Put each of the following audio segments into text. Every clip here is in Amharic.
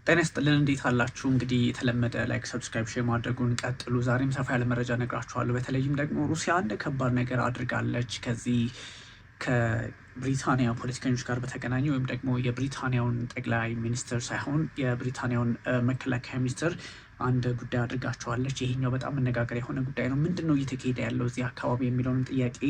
ጤና ይስጥልን እንዴት አላችሁ? እንግዲህ የተለመደ ላይክ ሰብስክራይብ ሼር ማድረጉን ቀጥሉ። ዛሬም ሰፋ ያለ መረጃ ነግራችኋለሁ። በተለይም ደግሞ ሩሲያ አንድ ከባድ ነገር አድርጋለች። ከዚህ ከብሪታንያ ፖለቲከኞች ጋር በተገናኘ ወይም ደግሞ የብሪታንያውን ጠቅላይ ሚኒስትር ሳይሆን የብሪታንያውን መከላከያ ሚኒስትር አንድ ጉዳይ አድርጋቸዋለች። ይሄኛው በጣም መነጋገር የሆነ ጉዳይ ነው። ምንድን ነው እየተካሄደ ያለው እዚህ አካባቢ የሚለውን ጥያቄ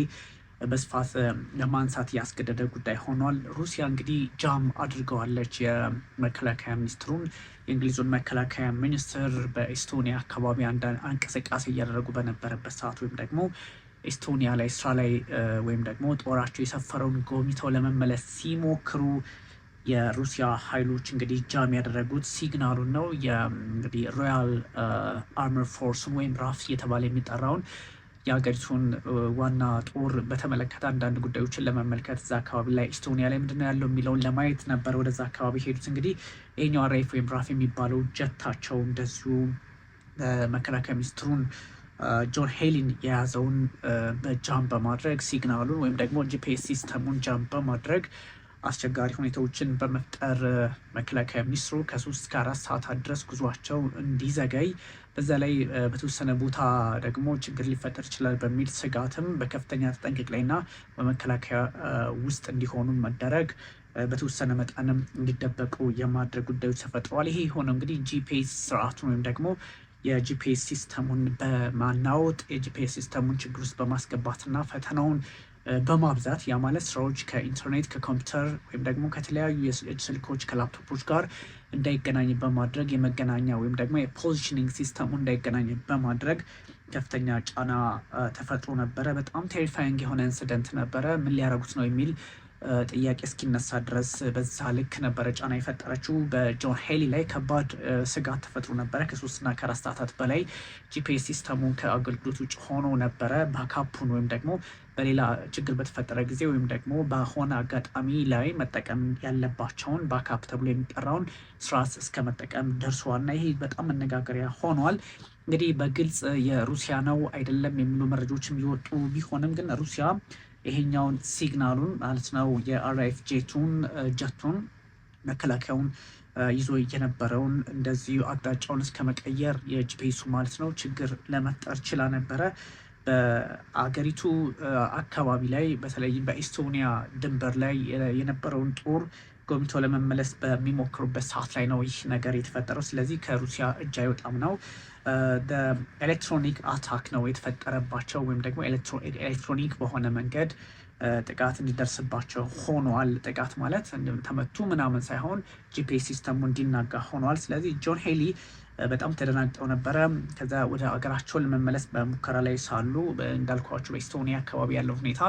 በስፋት ለማንሳት ያስገደደ ጉዳይ ሆኗል። ሩሲያ እንግዲህ ጃም አድርገዋለች የመከላከያ ሚኒስትሩን። የእንግሊዙን መከላከያ ሚኒስትር በኤስቶኒያ አካባቢ አንድ እንቅስቃሴ እያደረጉ በነበረበት ሰዓት ወይም ደግሞ ኤስቶኒያ ላይ ስራ ላይ ወይም ደግሞ ጦራቸው የሰፈረውን ጎብኝተው ለመመለስ ሲሞክሩ የሩሲያ ኃይሎች እንግዲህ ጃም ያደረጉት ሲግናሉን ነው። እንግዲህ ሮያል አርመር ፎርስን ወይም ራፍ እየተባለ የሚጠራውን የሀገሪቱን ዋና ጦር በተመለከተ አንዳንድ ጉዳዮችን ለመመልከት እዛ አካባቢ ላይ ኤስቶኒያ ላይ ምንድነው ያለው የሚለውን ለማየት ነበር ወደዛ አካባቢ ሄዱት። እንግዲህ ይሄኛው ራይፍ ወይም ራፍ የሚባለው ጀታቸው እንደዚሁ መከላከያ ሚኒስትሩን ጆን ሄሊን የያዘውን በጃም በማድረግ ሲግናሉን ወይም ደግሞ ጂፒኤስ ሲስተሙን ጃም በማድረግ አስቸጋሪ ሁኔታዎችን በመፍጠር መከላከያ ሚኒስትሩ ከ3 እስከ 4 ሰዓታት ድረስ ጉዟቸው እንዲዘገይ በዛ ላይ በተወሰነ ቦታ ደግሞ ችግር ሊፈጠር ይችላል በሚል ስጋትም በከፍተኛ ተጠንቀቅ ላይና በመከላከያ ውስጥ እንዲሆኑ መደረግ በተወሰነ መጠንም እንዲደበቁ የማድረግ ጉዳዮች ተፈጥረዋል። ይሄ የሆነው እንግዲህ ጂፒኤስ ስርዓቱን ወይም ደግሞ የጂፒኤስ ሲስተሙን በማናወጥ የጂፒኤስ ሲስተሙን ችግር ውስጥ በማስገባትና ፈተናውን በማብዛት ያ ማለት ስራዎች ከኢንተርኔት ከኮምፒውተር ወይም ደግሞ ከተለያዩ የእጅ ስልኮች ከላፕቶፖች ጋር እንዳይገናኝ በማድረግ የመገናኛ ወይም ደግሞ የፖዚሽኒንግ ሲስተሙ እንዳይገናኝ በማድረግ ከፍተኛ ጫና ተፈጥሮ ነበረ። በጣም ቴሪፋይንግ የሆነ ኢንሲደንት ነበረ። ምን ሊያደርጉት ነው የሚል ጥያቄ እስኪነሳ ድረስ በዛ ልክ ነበረ ጫና የፈጠረችው። በጆን ሄሊ ላይ ከባድ ስጋት ተፈጥሮ ነበረ። ከ3 እና ከ4 ሰዓታት በላይ ጂፒኤስ ሲስተሙ ከአገልግሎት ውጭ ሆኖ ነበረ። ባካፑን ወይም ደግሞ በሌላ ችግር በተፈጠረ ጊዜ ወይም ደግሞ በሆነ አጋጣሚ ላይ መጠቀም ያለባቸውን ባካፕ ተብሎ የሚጠራውን ስርዓት እስከ መጠቀም ደርሰዋል እና ይሄ በጣም መነጋገሪያ ሆኗል። እንግዲህ በግልጽ የሩሲያ ነው አይደለም የሚሉ መረጃዎችም ሊወጡ ቢሆንም ግን ሩሲያ ይሄኛውን ሲግናሉን ማለት ነው የአርኤፍ ጀቱን መከላከያውን ይዞ የነበረውን እንደዚሁ አቅጣጫውን እስከ መቀየር የጂፒኤሱ ማለት ነው ችግር ለመፍጠር ችላ ነበረ። በአገሪቱ አካባቢ ላይ በተለይ በኤስቶኒያ ድንበር ላይ የነበረውን ጦር ጎብኝቶ ለመመለስ በሚሞክሩበት ሰዓት ላይ ነው ይህ ነገር የተፈጠረው። ስለዚህ ከሩሲያ እጅ አይወጣም ነው። ኤሌክትሮኒክ አታክ ነው የተፈጠረባቸው ወይም ደግሞ ኤሌክትሮኒክ በሆነ መንገድ ጥቃት እንዲደርስባቸው ሆኗል። ጥቃት ማለት ተመቱ ምናምን ሳይሆን ጂፒኤስ ሲስተሙ እንዲናጋ ሆኗል። ስለዚህ ጆን ሄሊ በጣም ተደናግጠው ነበረ። ከዛ ወደ አገራቸው ለመመለስ በሙከራ ላይ ሳሉ እንዳልኳቸው በኤስቶኒያ አካባቢ ያለው ሁኔታ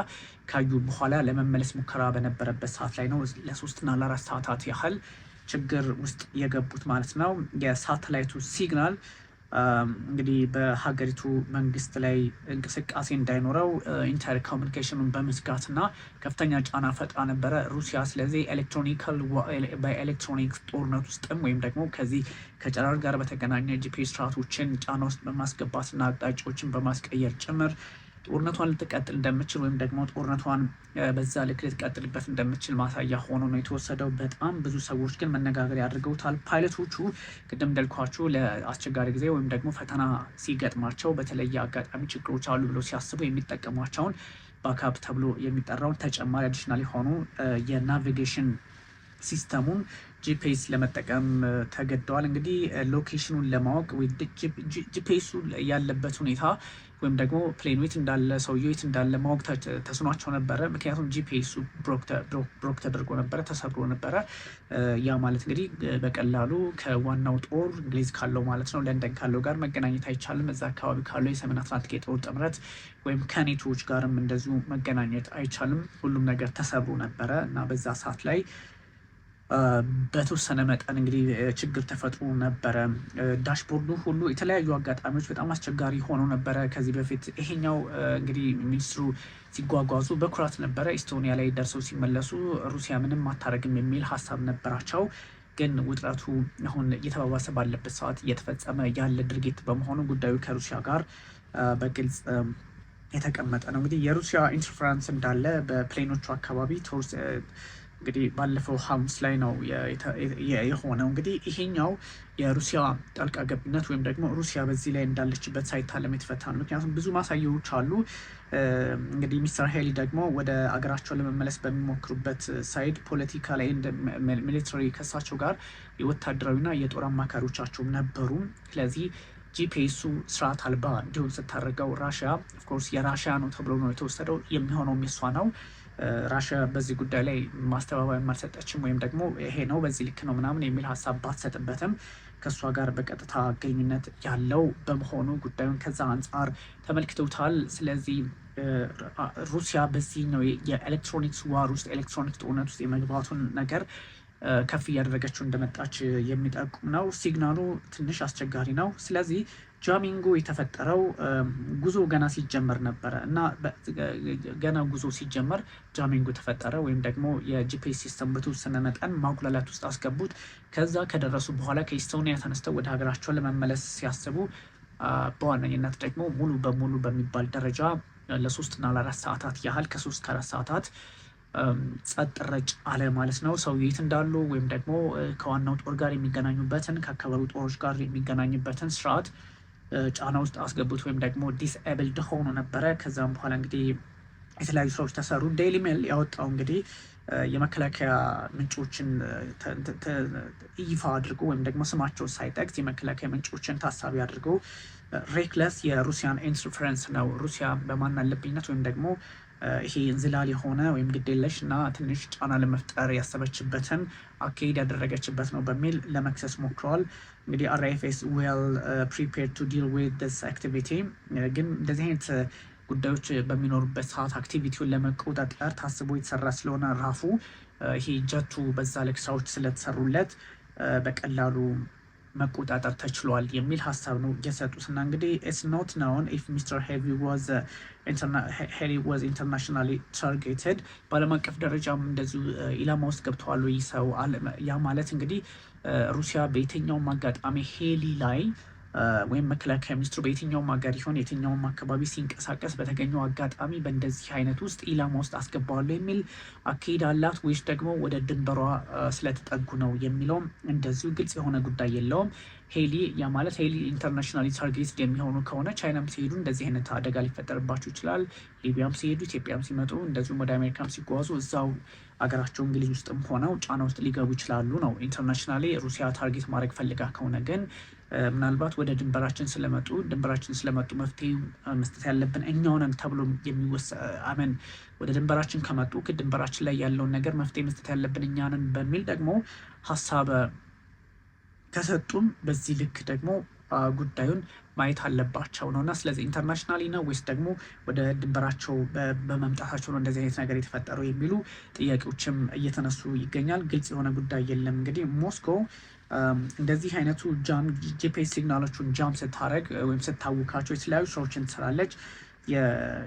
ካዩ በኋላ ለመመለስ ሙከራ በነበረበት ሰዓት ላይ ነው ለ3 እና ለ4 ሰዓታት ያህል ችግር ውስጥ የገቡት ማለት ነው። የሳተላይቱ ሲግናል እንግዲህ በሀገሪቱ መንግስት ላይ እንቅስቃሴ እንዳይኖረው ኢንተር ኮሚኒኬሽኑን በመዝጋትና ከፍተኛ ጫና ፈጥራ ነበረ ሩሲያ። ስለዚህ በኤሌክትሮኒክ ጦርነት ውስጥም ወይም ደግሞ ከዚህ ከጨረር ጋር በተገናኘ ጂፒኤስ ስርዓቶችን ጫና ውስጥ በማስገባትና አቅጣጫዎችን በማስቀየር ጭምር ጦርነቷን ልትቀጥል እንደምችል ወይም ደግሞ ጦርነቷን በዛ ልክ ልትቀጥልበት እንደምችል ማሳያ ሆኖ ነው የተወሰደው። በጣም ብዙ ሰዎች ግን መነጋገር ያድርገውታል። ፓይለቶቹ ቅድም እንዳልኳችሁ ለአስቸጋሪ ጊዜ ወይም ደግሞ ፈተና ሲገጥማቸው በተለየ አጋጣሚ ችግሮች አሉ ብለው ሲያስቡ የሚጠቀሟቸውን ባካፕ ተብሎ የሚጠራውን ተጨማሪ አዲሽናል የሆኑ የናቪጌሽን ሲስተሙን ጂፒኤስ ለመጠቀም ተገደዋል። እንግዲህ ሎኬሽኑን ለማወቅ ጂፒኤሱ ያለበት ሁኔታ ወይም ደግሞ ፕሌኑ የት እንዳለ ሰውየው የት እንዳለ ማወቅ ተስኗቸው ነበረ። ምክንያቱም ጂፒኤሱ ብሮክ ተደርጎ ነበረ፣ ተሰብሮ ነበረ። ያ ማለት እንግዲህ በቀላሉ ከዋናው ጦር እንግሊዝ ካለው ማለት ነው ለንደን ካለው ጋር መገናኘት አይቻልም። እዛ አካባቢ ካለው የሰሜን አትላንቲክ የጦር ጥምረት ወይም ከኔቶዎች ጋርም እንደዚሁ መገናኘት አይቻልም። ሁሉም ነገር ተሰብሮ ነበረ እና በዛ ሰዓት ላይ በተወሰነ መጠን እንግዲህ ችግር ተፈጥሮ ነበረ። ዳሽቦርዱ ሁሉ የተለያዩ አጋጣሚዎች በጣም አስቸጋሪ ሆኖ ነበረ። ከዚህ በፊት ይሄኛው እንግዲህ ሚኒስትሩ ሲጓጓዙ በኩራት ነበረ። ኤስቶኒያ ላይ ደርሰው ሲመለሱ ሩሲያ ምንም አታረግም የሚል ሀሳብ ነበራቸው። ግን ውጥረቱ አሁን እየተባባሰ ባለበት ሰዓት እየተፈጸመ ያለ ድርጊት በመሆኑ ጉዳዩ ከሩሲያ ጋር በግልጽ የተቀመጠ ነው። እንግዲህ የሩሲያ ኢንተርፌረንስ እንዳለ በፕሌኖቹ አካባቢ እንግዲህ ባለፈው ሐሙስ ላይ ነው የሆነው። እንግዲህ ይሄኛው የሩሲያ ጣልቃ ገብነት ወይም ደግሞ ሩሲያ በዚህ ላይ እንዳለችበት ሳይታለም የተፈታ ነው። ምክንያቱም ብዙ ማሳያዎች አሉ። እንግዲህ ሚስተር ሄሊ ደግሞ ወደ አገራቸው ለመመለስ በሚሞክሩበት ሳይድ ፖለቲካ ላይ እንደ ሚሊተሪ ከሳቸው ጋር የወታደራዊና የጦር አማካሪዎቻቸው ነበሩ። ስለዚህ ጂፒኤሱ ስርዓት አልባ እንዲሆን ስታደርገው ራሽያ ኦፍኮርስ የራሽያ ነው ተብሎ ነው የተወሰደው። የሚሆነው የሷ ነው። ራሽያ በዚህ ጉዳይ ላይ ማስተባበያ አልሰጠችም፣ ወይም ደግሞ ይሄ ነው በዚህ ልክ ነው ምናምን የሚል ሀሳብ ባትሰጥበትም ከእሷ ጋር በቀጥታ ግንኙነት ያለው በመሆኑ ጉዳዩን ከዛ አንጻር ተመልክተውታል። ስለዚህ ሩሲያ በዚህ ነው የኤሌክትሮኒክስ ዋር ውስጥ ኤሌክትሮኒክስ ጦርነት ውስጥ የመግባቱን ነገር ከፍ እያደረገችው እንደመጣች የሚጠቁም ነው። ሲግናሉ ትንሽ አስቸጋሪ ነው። ስለዚህ ጃሚንጎ የተፈጠረው ጉዞ ገና ሲጀመር ነበረ እና ገና ጉዞ ሲጀመር ጃሚንጎ ተፈጠረ፣ ወይም ደግሞ የጂፒኤስ ሲስተም በተወሰነ መጠን ማጉላላት ውስጥ አስገቡት። ከዛ ከደረሱ በኋላ ከኢስቶኒያ ተነስተው ወደ ሀገራቸውን ለመመለስ ሲያስቡ በዋነኝነት ደግሞ ሙሉ በሙሉ በሚባል ደረጃ ለ3 እና ለ4 ሰዓታት ያህል ከ3 ከ4 ሰዓታት ጸጥ ረጭ አለ ማለት ነው። ሰው የት እንዳሉ ወይም ደግሞ ከዋናው ጦር ጋር የሚገናኙበትን ከአካባቢው ጦሮች ጋር የሚገናኙበትን ስርዓት ጫና ውስጥ አስገቡት ወይም ደግሞ ዲስኤብልድ ሆኖ ነበረ። ከዛም በኋላ እንግዲህ የተለያዩ ስራዎች ተሰሩ። ዴይሊ ሜል ያወጣው እንግዲህ የመከላከያ ምንጮችን ይፋ አድርጎ ወይም ደግሞ ስማቸው ሳይጠቅስ የመከላከያ ምንጮችን ታሳቢ አድርገው ሬክለስ የሩሲያን ኢንተርፌረንስ ነው፣ ሩሲያ በማን አለብኝነት ወይም ደግሞ ይሄ እንዝላል የሆነ ወይም ግዴለሽ እና ትንሽ ጫና ለመፍጠር ያሰበችበትን አካሄድ ያደረገችበት ነው በሚል ለመክሰስ ሞክረዋል። እንግዲህ RIFS ዌል ፕሪፔርድ ቱ ዲል ዊዝ ዲስ አክቲቪቲ፣ ግን እንደዚህ አይነት ጉዳዮች በሚኖሩበት ሰዓት አክቲቪቲውን ለመቆጣጠር ታስቦ የተሰራ ስለሆነ ራፉ ይሄ ጀቱ በዛ ልክ ስራዎች ስለተሰሩለት በቀላሉ መቆጣጠር ተችሏል የሚል ሀሳብ ነው የሰጡት። እና እንግዲህ ኢትስ ኖት ናውን ኢፍ ሚስተር ሄሊ ዋዝ ኢንተርናሽናሊ ታርጌትድ፣ በዓለም አቀፍ ደረጃም እንደዚሁ ኢላማ ውስጥ ገብተዋል ወይ ሰው። ያ ማለት እንግዲህ ሩሲያ በየትኛውም አጋጣሚ ሄሊ ላይ ወይም መከላከያ ሚኒስትሩ በየትኛውም ሀገር ይሆን የትኛውም አካባቢ ሲንቀሳቀስ በተገኘው አጋጣሚ በእንደዚህ አይነት ውስጥ ኢላማ ውስጥ አስገባዋለሁ የሚል አካሄድ አላት ወይስ ደግሞ ወደ ድንበሯ ስለተጠጉ ነው የሚለውም እንደዚሁ ግልጽ የሆነ ጉዳይ የለውም። ሄሊ ያ ማለት ሄሊ ኢንተርናሽናል ታርጌትድ የሚሆኑ ከሆነ ቻይናም ሲሄዱ እንደዚህ አይነት አደጋ ሊፈጠርባቸው ይችላል። ሊቢያም ሲሄዱ፣ ኢትዮጵያም ሲመጡ፣ እንደዚሁም ወደ አሜሪካም ሲጓዙ እዛው አገራቸው እንግሊዝ ውስጥም ሆነው ጫና ውስጥ ሊገቡ ይችላሉ ነው። ኢንተርናሽናሊ ሩሲያ ታርጌት ማድረግ ፈልጋ ከሆነ ግን ምናልባት ወደ ድንበራችን ስለመጡ መፍትሄ መስጠት ያለብን እኛው ነን ተብሎ አመን ወደ ድንበራችን ከመጡ ድንበራችን ላይ ያለውን ነገር መፍትሄ መስጠት ያለብን እኛ ነን በሚል ደግሞ ሀሳብ ከሰጡም በዚህ ልክ ደግሞ ጉዳዩን ማየት አለባቸው ነው እና ስለዚህ ኢንተርናሽናሊ ነው ወይስ ደግሞ ወደ ድንበራቸው በመምጣታቸው ነው እንደዚህ አይነት ነገር የተፈጠረው የሚሉ ጥያቄዎችም እየተነሱ ይገኛል። ግልጽ የሆነ ጉዳይ የለም። እንግዲህ ሞስኮ እንደዚህ አይነቱ ጂፒኤስ ሲግናሎቹን ጃም ስታደርግ ወይም ስታውካቸው የተለያዩ ስራዎችን ትሰራለች።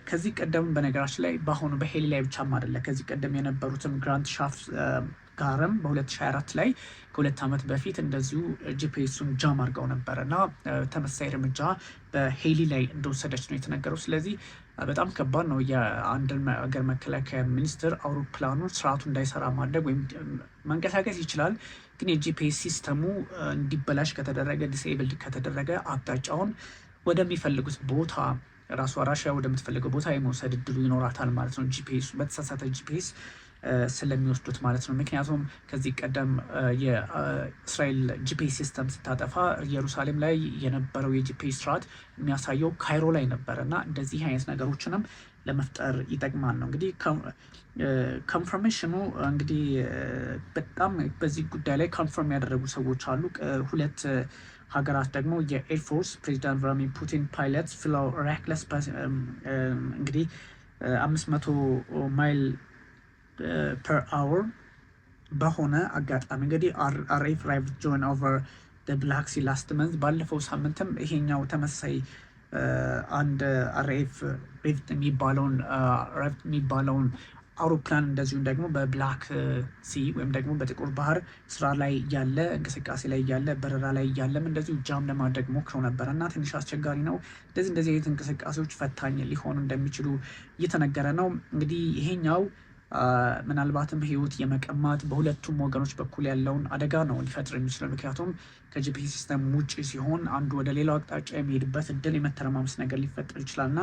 ከዚህ ቀደም በነገራችን ላይ በአሁኑ በሄሊ ላይ ብቻም አይደለ ከዚህ ቀደም የነበሩትም ግራንድ ሻፍት ጋርም በ2024 ላይ ከ2 ዓመት በፊት እንደዚሁ ጂፒኤሱን ጃም አድርገው ነበረ እና ተመሳሳይ እርምጃ በሄሊ ላይ እንደወሰደች ነው የተነገረው። ስለዚህ በጣም ከባድ ነው። የአንድን ሀገር መከላከያ ሚኒስትር አውሮፕላኑ ስርዓቱ እንዳይሰራ ማድረግ ወይም መንቀሳቀስ ይችላል፣ ግን የጂፒኤስ ሲስተሙ እንዲበላሽ ከተደረገ ዲስኤብልድ ከተደረገ አቅጣጫውን ወደሚፈልጉት ቦታ ራሷ ራሽያ ወደምትፈልገው ቦታ የመውሰድ እድሉ ይኖራታል ማለት ነው። ጂፒኤሱ በተሳሳተ ጂፒኤስ ስለሚወስዱት ማለት ነው። ምክንያቱም ከዚህ ቀደም የእስራኤል ጂፒኤስ ሲስተም ስታጠፋ ኢየሩሳሌም ላይ የነበረው የጂፒኤስ ስርዓት የሚያሳየው ካይሮ ላይ ነበረ እና እንደዚህ አይነት ነገሮችንም ለመፍጠር ይጠቅማል ነው። እንግዲህ ኮንፈርሜሽኑ እንግዲህ በጣም በዚህ ጉዳይ ላይ ኮንፈርም ያደረጉ ሰዎች አሉ። 2 ሀገራት ደግሞ የኤርፎርስ ፕሬዚዳንት ቭላድሚር ፑቲን ፓይለት ፍላው ሬክለስ እንግዲህ 500 ማይል ፐር አወር በሆነ አጋጣሚ እንግዲህ RF ራይቭ ጆን ኦቨር ብላክ ሲ ላስት መንዝ ባለፈው ሳምንትም ይሄኛው ተመሳሳይ አንድ RF ሪፍት የሚባለውን አውሮፕላን እንደዚሁም ደግሞ በብላክ ሲ ወይም ደግሞ በጥቁር ባህር ስራ ላይ ያለ እንቅስቃሴ ላይ ያለ በረራ ላይ ያለም እንደዚሁ ጃም ለማድረግ ሞክረው ነበረ እና ትንሽ አስቸጋሪ ነው። እንደዚህ አይነት እንቅስቃሴዎች ፈታኝ ሊሆኑ እንደሚችሉ እየተነገረ ነው። እንግዲህ ይሄኛው ምናልባትም ህይወት የመቀማት በሁለቱም ወገኖች በኩል ያለውን አደጋ ነው ሊፈጥር የሚችለው። ምክንያቱም ከጂፒኤስ ሲስተም ውጭ ሲሆን አንዱ ወደ ሌላው አቅጣጫ የሚሄድበት እድል የመተረማመስ ነገር ሊፈጠር ይችላል እና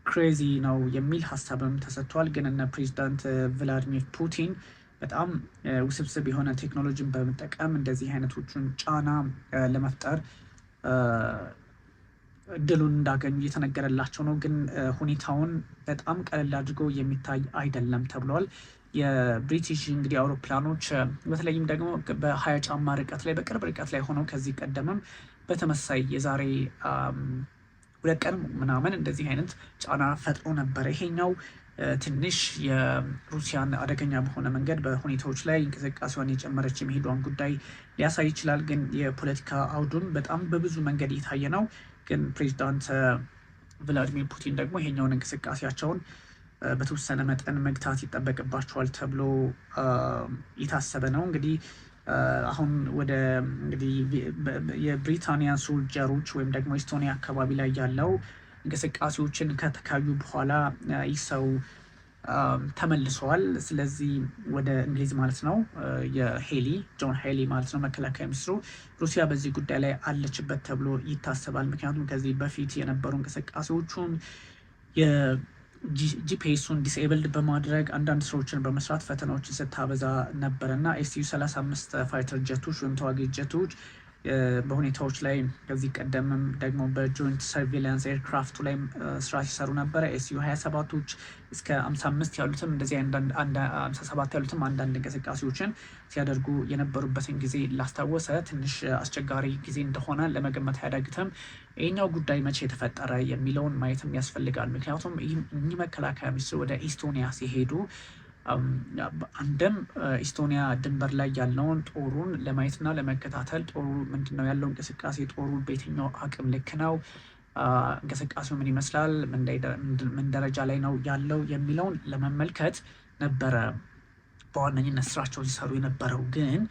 ክሬዚ ነው የሚል ሀሳብም ተሰጥቷል። ግን እነ ፕሬዚዳንት ቭላዲሚር ፑቲን በጣም ውስብስብ የሆነ ቴክኖሎጂን በመጠቀም እንደዚህ አይነቶቹን ጫና ለመፍጠር እድሉን እንዳገኙ እየተነገረላቸው ነው። ግን ሁኔታውን በጣም ቀለል አድርገው የሚታይ አይደለም ተብሏል። የብሪቲሽ እንግዲህ አውሮፕላኖች በተለይም ደግሞ በ20 ጫማ ርቀት ላይ በቅርብ ርቀት ላይ ሆነው ከዚህ ቀደምም በተመሳይ የዛሬ 2 ቀን ምናምን እንደዚህ አይነት ጫና ፈጥሮ ነበረ። ይሄኛው ትንሽ የሩሲያን አደገኛ በሆነ መንገድ በሁኔታዎች ላይ እንቅስቃሴዋን የጨመረች የመሄዷን ጉዳይ ሊያሳይ ይችላል። ግን የፖለቲካ አውዱን በጣም በብዙ መንገድ እየታየ ነው። ግን ፕሬዚዳንት ቭላዲሚር ፑቲን ደግሞ ይሄኛውን እንቅስቃሴያቸውን በተወሰነ መጠን መግታት ይጠበቅባቸዋል ተብሎ የታሰበ ነው። እንግዲህ አሁን ወደ እንግዲህ የብሪታንያ ሶልጀሮች ወይም ደግሞ ኤስቶኒያ አካባቢ ላይ ያለው እንቅስቃሴዎችን ከተካዩ በኋላ ይህ ሰው ተመልሰዋል። ስለዚህ ወደ እንግሊዝ ማለት ነው። ጆን ሄሊ ማለት ነው መከላከያ ሚኒስትሩ ሩሲያ በዚህ ጉዳይ ላይ አለችበት ተብሎ ይታሰባል። ምክንያቱም ከዚህ በፊት የነበሩ እንቅስቃሴዎቹን ጂፒኤሱን ዲስኤብልድ በማድረግ አንዳንድ ስራዎችን በመስራት ፈተናዎችን ስታበዛ ነበረ እና ኤስዩ 35 ፋይተር ጀቶች ወይም ተዋጊ ጀቶች በሁኔታዎች ላይ ከዚህ ቀደምም ደግሞ በጆይንት ሰርቬላንስ ኤርክራፍቱ ላይ ስራ ሲሰሩ ነበረ። ኤስዩ 27ቶች እስከ 55 ያሉትም እንደዚህ 57 ያሉትም አንዳንድ እንቅስቃሴዎችን ሲያደርጉ የነበሩበትን ጊዜ ላስታወሰ ትንሽ አስቸጋሪ ጊዜ እንደሆነ ለመገመት አያዳግትም። ይህኛው ጉዳይ መቼ የተፈጠረ የሚለውን ማየትም ያስፈልጋል። ምክንያቱም እኚህ መከላከያ ሚኒስትር ወደ ኢስቶኒያ ሲሄዱ አንድም ኢስቶኒያ ድንበር ላይ ያለውን ጦሩን ለማየትና ለመከታተል ጦሩ ምንድነው ያለው እንቅስቃሴ፣ ጦሩ በየትኛው አቅም ልክ ነው፣ እንቅስቃሴው ምን ይመስላል፣ ምን ደረጃ ላይ ነው ያለው የሚለውን ለመመልከት ነበረ በዋነኝነት ስራቸው ሲሰሩ የነበረው። ግን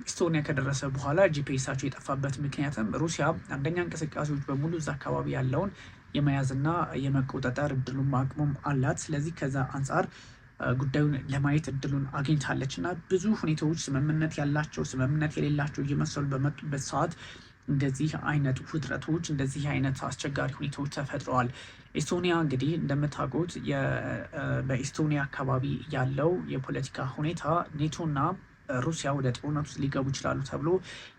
ኢስቶኒያ ከደረሰ በኋላ ጂፒኤሳቸው የጠፋበት ምክንያትም ሩሲያ አንደኛ እንቅስቃሴዎች በሙሉ እዛ አካባቢ ያለውን የመያዝና የመቆጣጠር እድሉም አቅሙም አላት። ስለዚህ ከዛ አንጻር ጉዳዩን ለማየት እድሉን አግኝታለች እና ብዙ ሁኔታዎች ስምምነት ያላቸው ስምምነት የሌላቸው እየመሰሉ በመጡበት ሰዓት እንደዚህ አይነት ውጥረቶች እንደዚህ አይነት አስቸጋሪ ሁኔታዎች ተፈጥረዋል። ኤስቶኒያ እንግዲህ እንደምታውቁት በኤስቶኒያ አካባቢ ያለው የፖለቲካ ሁኔታ ኔቶና ሩሲያ ወደ ጦርነት ውስጥ ሊገቡ ይችላሉ ተብሎ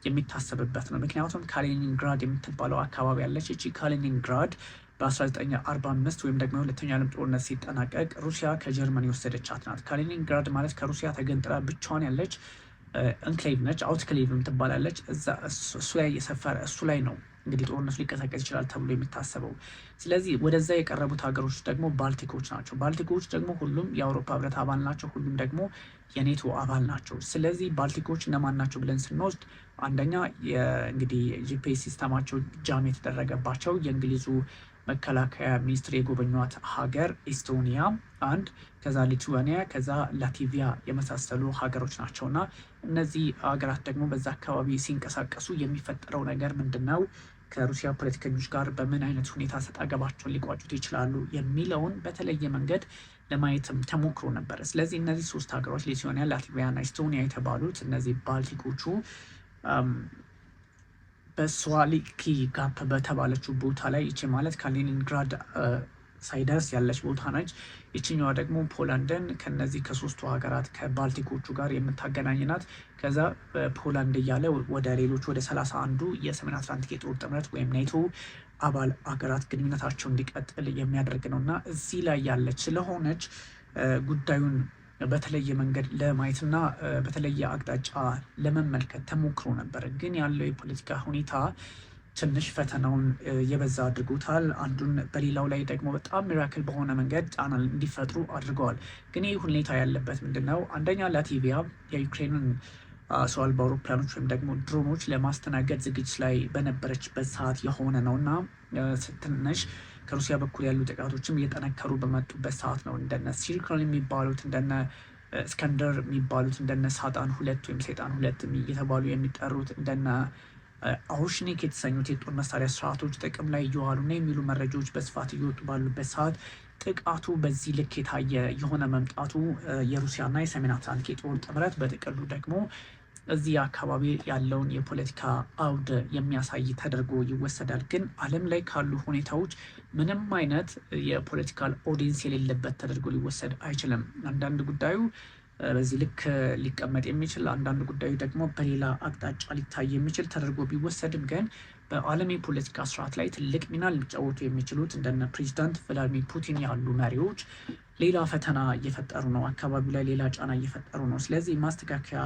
የሚታሰብበት ነው። ምክንያቱም ካሊኒንግራድ የምትባለው አካባቢ ያለች እቺ ካሊኒንግራድ በ1945 ወይም ደግሞ ሁለተኛ ዓለም ጦርነት ሲጠናቀቅ ሩሲያ ከጀርመን የወሰደቻት ናት። ካሊኒንግራድ ማለት ከሩሲያ ተገንጥላ ብቻዋን ያለች እንክሌቭ ነች። አውትክሌቭ ትባላለች። እሱ ላይ የሰፈረ እሱ ላይ ነው እንግዲህ ጦርነቱ ሊቀሰቀስ ይችላል ተብሎ የሚታሰበው። ስለዚህ ወደዛ የቀረቡት ሀገሮች ደግሞ ባልቲኮች ናቸው። ባልቲኮች ደግሞ ሁሉም የአውሮፓ ህብረት አባል ናቸው። ሁሉም ደግሞ የኔቶ አባል ናቸው። ስለዚህ ባልቲኮች እነማን ናቸው ብለን ስንወስድ አንደኛ እንግዲህ ጂፒኤስ ሲስተማቸው ጃም የተደረገባቸው የእንግሊዙ መከላከያ ሚኒስትር የጎበኟት ሀገር ኤስቶኒያ አንድ፣ ከዛ ሊቱዌኒያ፣ ከዛ ላቲቪያ የመሳሰሉ ሀገሮች ናቸው እና እነዚህ ሀገራት ደግሞ በዛ አካባቢ ሲንቀሳቀሱ የሚፈጠረው ነገር ምንድን ነው፣ ከሩሲያ ፖለቲከኞች ጋር በምን አይነት ሁኔታ ሰጣ ገባቸውን ሊቋጩት ይችላሉ የሚለውን በተለየ መንገድ ለማየትም ተሞክሮ ነበረ። ስለዚህ እነዚህ 3 ሀገሮች ሊቱዌኒያ፣ ላቲቪያ እና ኤስቶኒያ የተባሉት እነዚህ ባልቲኮቹ በስዋሊኪ ጋፕ በተባለችው ቦታ ላይ ይቺ ማለት ካሊኒንግራድ ሳይደርስ ያለች ቦታ ነች። ይችኛዋ ደግሞ ፖላንድን ከነዚህ ከ3ቱ ሀገራት ከባልቲኮቹ ጋር የምታገናኝ ናት። ከዛ ፖላንድ እያለ ወደ ሌሎች ወደ 31ዱ የሰሜን አትላንቲክ የጦር ጥምረት ወይም ኔቶ አባል ሀገራት ግንኙነታቸው እንዲቀጥል የሚያደርግ ነው እና እዚህ ላይ ያለች ስለሆነች ጉዳዩን በተለየ መንገድ ለማየትና በተለየ አቅጣጫ ለመመልከት ተሞክሮ ነበር። ግን ያለው የፖለቲካ ሁኔታ ትንሽ ፈተናውን የበዛ አድርጎታል። አንዱን በሌላው ላይ ደግሞ በጣም ሚራክል በሆነ መንገድ ጫና እንዲፈጥሩ አድርገዋል። ግን ይህ ሁኔታ ያለበት ምንድን ነው? አንደኛ ላቲቪያ የዩክሬንን ሰው አልባ አውሮፕላኖች ወይም ደግሞ ድሮኖች ለማስተናገድ ዝግጅት ላይ በነበረችበት ሰዓት የሆነ ነው እና ትንሽ ከሩሲያ በኩል ያሉ ጥቃቶችም እየጠነከሩ በመጡበት ሰዓት ነው። እንደነ ሲርክል የሚባሉት እንደነ እስከንደር የሚባሉት እንደነ ሳጣን 2 ወይም ሰይጣን 2 እየተባሉ የሚጠሩት እንደነ አውሽኒክ የተሰኙት የጦር መሳሪያ ስርዓቶች ጥቅም ላይ እየዋሉ ነው የሚሉ መረጃዎች በስፋት እየወጡ ባሉበት ሰዓት ጥቃቱ በዚህ ልክ የታየ የሆነ መምጣቱ የሩሲያና የሰሜን አትላንቲክ የጦር ጥምረት በጥቅሉ ደግሞ እዚህ አካባቢ ያለውን የፖለቲካ አውድ የሚያሳይ ተደርጎ ይወሰዳል። ግን ዓለም ላይ ካሉ ሁኔታዎች ምንም አይነት የፖለቲካል ኦዲየንስ የሌለበት ተደርጎ ሊወሰድ አይችልም። አንዳንድ ጉዳዩ በዚህ ልክ ሊቀመጥ የሚችል፣ አንዳንድ ጉዳዩ ደግሞ በሌላ አቅጣጫ ሊታይ የሚችል ተደርጎ ቢወሰድም ግን በዓለም የፖለቲካ ስርዓት ላይ ትልቅ ሚና ሊጫወቱ የሚችሉት እንደነ ፕሬዚዳንት ቭላዲሚር ፑቲን ያሉ መሪዎች ሌላ ፈተና እየፈጠሩ ነው። አካባቢው ላይ ሌላ ጫና እየፈጠሩ ነው። ስለዚህ ማስተካከያ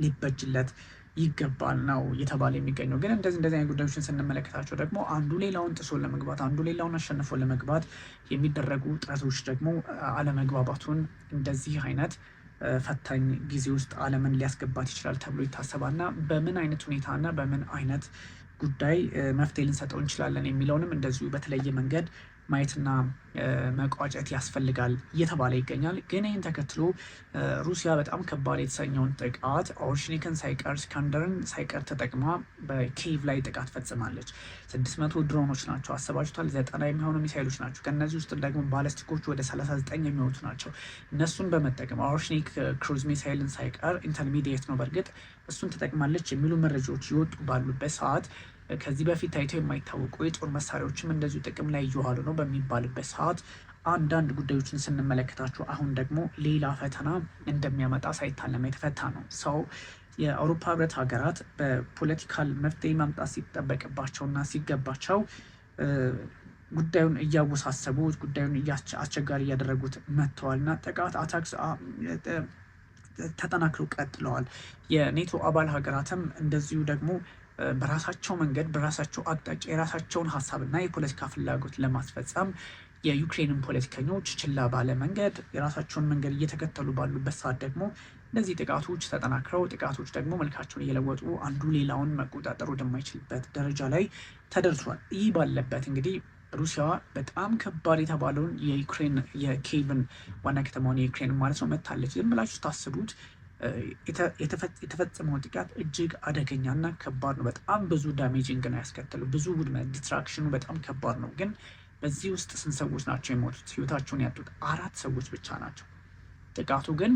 ሊበጅለት ይገባል ነው እየተባለ የሚገኘው። ግን እንደዚህ አይነት ጉዳዮችን ስንመለከታቸው ደግሞ አንዱ ሌላውን ጥሶ ለመግባት አንዱ ሌላውን አሸንፎ ለመግባት የሚደረጉ ጥረቶች ደግሞ አለመግባባቱን እንደዚህ አይነት ፈታኝ ጊዜ ውስጥ ዓለምን ሊያስገባት ይችላል ተብሎ ይታሰባል። እና በምን አይነት ሁኔታ እና በምን አይነት ጉዳይ መፍትሄ ልንሰጠው እንችላለን የሚለውንም እንደዚሁ በተለየ መንገድ ማየትና መቋጨት ያስፈልጋል እየተባለ ይገኛል። ግን ይህን ተከትሎ ሩሲያ በጣም ከባድ የተሰኘውን ጥቃት ኦርሽኒክን ሳይቀር ስካንደርን ሳይቀር ተጠቅማ በኪየቭ ላይ ጥቃት ፈጽማለች። 600 ድሮኖች ናቸው አሰባችቷል። 90 የሚሆኑ ሚሳይሎች ናቸው። ከእነዚህ ውስጥ ደግሞ ባለስቲኮቹ ወደ 39 የሚሆኑት ናቸው። እነሱን በመጠቀም ኦርሽኒክ ክሩዝ ሚሳይልን ሳይቀር ኢንተርሚዲየት ነው በእርግጥ እሱን ተጠቅማለች የሚሉ መረጃዎች ይወጡ ባሉበት ሰዓት ከዚህ በፊት ታይተው የማይታወቁ የጦር መሳሪያዎችም እንደዚሁ ጥቅም ላይ እየዋሉ ነው በሚባልበት ሰዓት አንዳንድ ጉዳዮችን ስንመለከታቸው አሁን ደግሞ ሌላ ፈተና እንደሚያመጣ ሳይታለም የተፈታ ነው። ሰው የአውሮፓ ህብረት ሀገራት በፖለቲካል መፍትሄ ማምጣት ሲጠበቅባቸውና ሲገባቸው ጉዳዩን እያወሳሰቡ ጉዳዩን አስቸጋሪ እያደረጉት መጥተዋልና ጥቃት አታክስ ተጠናክረው ቀጥለዋል። የኔቶ አባል ሀገራትም እንደዚሁ ደግሞ በራሳቸው መንገድ በራሳቸው አቅጣጫ የራሳቸውን ሀሳብና የፖለቲካ ፍላጎት ለማስፈጸም የዩክሬንን ፖለቲከኞች ችላ ባለ መንገድ የራሳቸውን መንገድ እየተከተሉ ባሉበት ሰዓት ደግሞ እነዚህ ጥቃቶች ተጠናክረው ጥቃቶች ደግሞ መልካቸውን እየለወጡ አንዱ ሌላውን መቆጣጠር ወደማይችልበት ደረጃ ላይ ተደርሷል። ይህ ባለበት እንግዲህ ሩሲያ በጣም ከባድ የተባለውን የዩክሬን የኪየቭን ዋና ከተማውን የዩክሬን ማለት ነው መታለች። ዝም ብላችሁ ታስቡት የተፈጸመው ጥቃት እጅግ አደገኛና ከባድ ነው። በጣም ብዙ ዳሜጂንግ ነው ያስከተለው። ብዙ ውድመት ዲስትራክሽኑ በጣም ከባድ ነው። ግን በዚህ ውስጥ ስንት ሰዎች ናቸው የሞቱት? ህይወታቸውን ያጡት 4 ሰዎች ብቻ ናቸው። ጥቃቱ ግን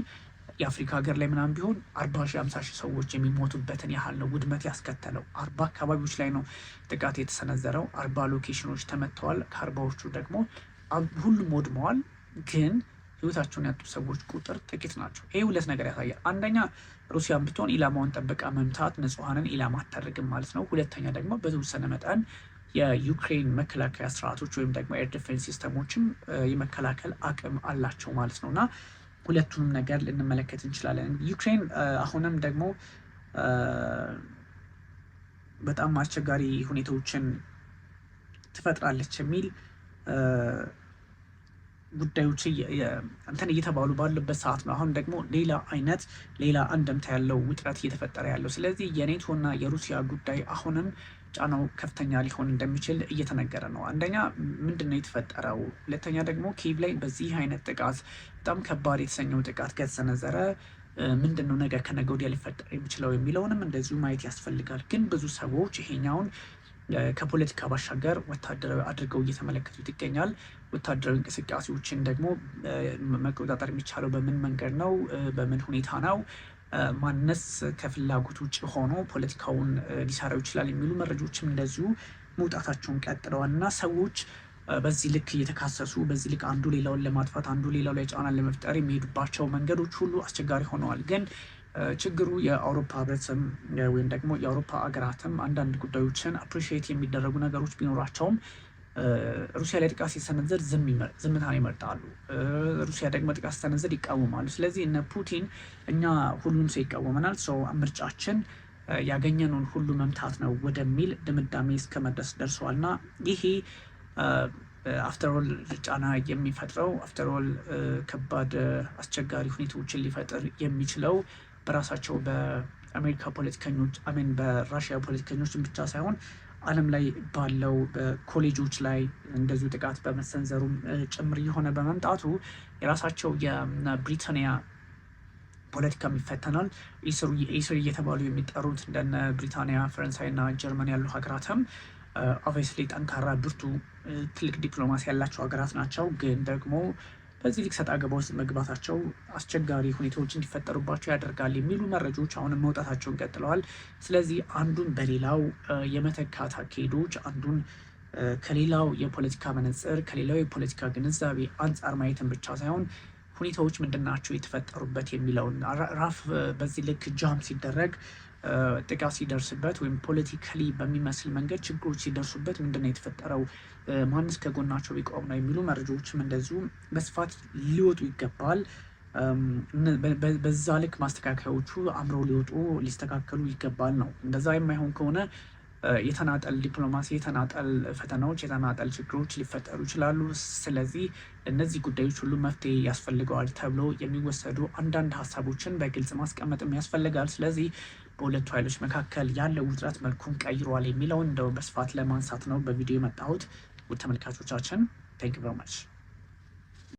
የአፍሪካ ሀገር ላይ ምናምን ቢሆን 40,000-50,000 ሰዎች የሚሞቱበትን ያህል ነው ውድመት ያስከተለው። 40 አካባቢዎች ላይ ነው ጥቃት የተሰነዘረው። 40 ሎኬሽኖች ተመተዋል። ከ40ዎቹ ደግሞ ሁሉም ወድመዋል። ግን ህይወታቸውን ያጡ ሰዎች ቁጥር ጥቂት ናቸው። ይህ ሁለት ነገር ያሳያል። አንደኛ ሩሲያን ብትሆን ኢላማውን ጠብቃ መምታት ንጹሐንን ኢላማ አታደርግም ማለት ነው። ሁለተኛ ደግሞ በተወሰነ መጠን የዩክሬን መከላከያ ስርዓቶች ወይም ደግሞ ኤር ዲፌንስ ሲስተሞችም የመከላከል አቅም አላቸው ማለት ነው እና ሁለቱንም ነገር ልንመለከት እንችላለን። ዩክሬን አሁንም ደግሞ በጣም አስቸጋሪ ሁኔታዎችን ትፈጥራለች የሚል ጉዳዮች እንትን እየተባሉ ባሉበት ሰዓት ነው አሁን ደግሞ ሌላ አንድምታ ያለው ውጥረት እየተፈጠረ ያለው። ስለዚህ የኔቶና የሩሲያ ጉዳይ አሁንም ጫናው ከፍተኛ ሊሆን እንደሚችል እየተነገረ ነው። አንደኛ ምንድን ነው የተፈጠረው? ሁለተኛ ደግሞ ኪየቭ ላይ በዚህ አይነት ጥቃት በጣም ከባድ የተሰኘው ጥቃት ከተሰነዘረ ምንድን ነው ነገ ከነገ ወዲያ ሊፈጠር የሚችለው የሚለውንም እንደዚሁ ማየት ያስፈልጋል። ግን ብዙ ሰዎች ይሄኛውን ከፖለቲካ ባሻገር ወታደራዊ አድርገው እየተመለከቱት ይገኛል። ወታደራዊ እንቅስቃሴዎችን ደግሞ መቆጣጠር የሚቻለው በምን መንገድ ነው? በምን ሁኔታ ነው? ማነስ ከፍላጎት ውጭ ሆኖ ፖለቲካውን ሊሰራው ይችላል የሚሉ መረጃዎችም እንደዚሁ መውጣታቸውን ቀጥለዋል እና ሰዎች በዚህ ልክ እየተካሰሱ በዚህ ልክ አንዱ ሌላውን ለማጥፋት አንዱ ሌላው ላይ ጫና ለመፍጠር የሚሄዱባቸው መንገዶች ሁሉ አስቸጋሪ ሆነዋል። ግን ችግሩ የአውሮፓ ህብረትም ወይም ደግሞ የአውሮፓ ሀገራትም አንዳንድ ጉዳዮችን አፕሪሺየት የሚደረጉ ነገሮች ቢኖራቸውም ሩሲያ ላይ ጥቃት ሲሰነዘር ዝምታን ይመርጣሉ። ሩሲያ ደግሞ ጥቃት ሲሰነዘር ይቃወማሉ። ስለዚህ እነ ፑቲን እኛ ሁሉም ሰው ይቃወመናል፣ ሰው ምርጫችን ያገኘነውን ሁሉ መምታት ነው ወደሚል ድምዳሜ እስከ መድረስ ደርሰዋል እና ይሄ አፍተርኦል ጫና የሚፈጥረው አፍተርኦል ከባድ አስቸጋሪ ሁኔታዎችን ሊፈጥር የሚችለው በራሳቸው በአሜሪካ ፖለቲከኞች በራሽያ ፖለቲከኞች ብቻ ሳይሆን ዓለም ላይ ባለው በኮሌጆች ላይ እንደዚሁ ጥቃት በመሰንዘሩም ጭምር የሆነ በመምጣቱ የራሳቸው የብሪታንያ ፖለቲካም ይፈተናል። ኢስር እየተባሉ የሚጠሩት እንደነ ብሪታንያ፣ ፈረንሳይና ጀርመን ያሉ ሀገራትም ኦብቪየስሊ ጠንካራ ብርቱ ትልቅ ዲፕሎማሲ ያላቸው ሀገራት ናቸው። ግን ደግሞ በዚህ ልክ ሰጣ ገባ ውስጥ መግባታቸው አስቸጋሪ ሁኔታዎች እንዲፈጠሩባቸው ያደርጋል የሚሉ መረጃዎች አሁንም መውጣታቸውን ቀጥለዋል። ስለዚህ አንዱን በሌላው የመተካት አካሄዶች አንዱን ከሌላው የፖለቲካ መነጽር ከሌላው የፖለቲካ ግንዛቤ አንጻር ማየትን ብቻ ሳይሆን ሁኔታዎች ምንድናቸው የተፈጠሩበት የሚለውን ራፍ በዚህ ልክ ጃም ሲደረግ ጥቃት ሲደርስበት ወይም ፖለቲካሊ በሚመስል መንገድ ችግሮች ሲደርሱበት ምንድነው የተፈጠረው፣ ማንስ ከጎናቸው ቢቆም ነው የሚሉ መረጃዎችም እንደዚሁ በስፋት ሊወጡ ይገባል። በዛ ልክ ማስተካከያዎቹ አምረው ሊወጡ ሊስተካከሉ ይገባል ነው። እንደዛ የማይሆን ከሆነ የተናጠል ዲፕሎማሲ፣ የተናጠል ፈተናዎች፣ የተናጠል ችግሮች ሊፈጠሩ ይችላሉ። ስለዚህ እነዚህ ጉዳዮች ሁሉ መፍትሄ ያስፈልገዋል ተብሎ የሚወሰዱ አንዳንድ ሀሳቦችን በግልጽ ማስቀመጥም ያስፈልጋል። ስለዚህ በሁለቱ ኃይሎች መካከል ያለው ውጥረት መልኩን ቀይሯል የሚለውን እንደው በስፋት ለማንሳት ነው በቪዲዮ የመጣሁት። ውድ ተመልካቾቻችን ቴንክ ዩ ቨሪ ማች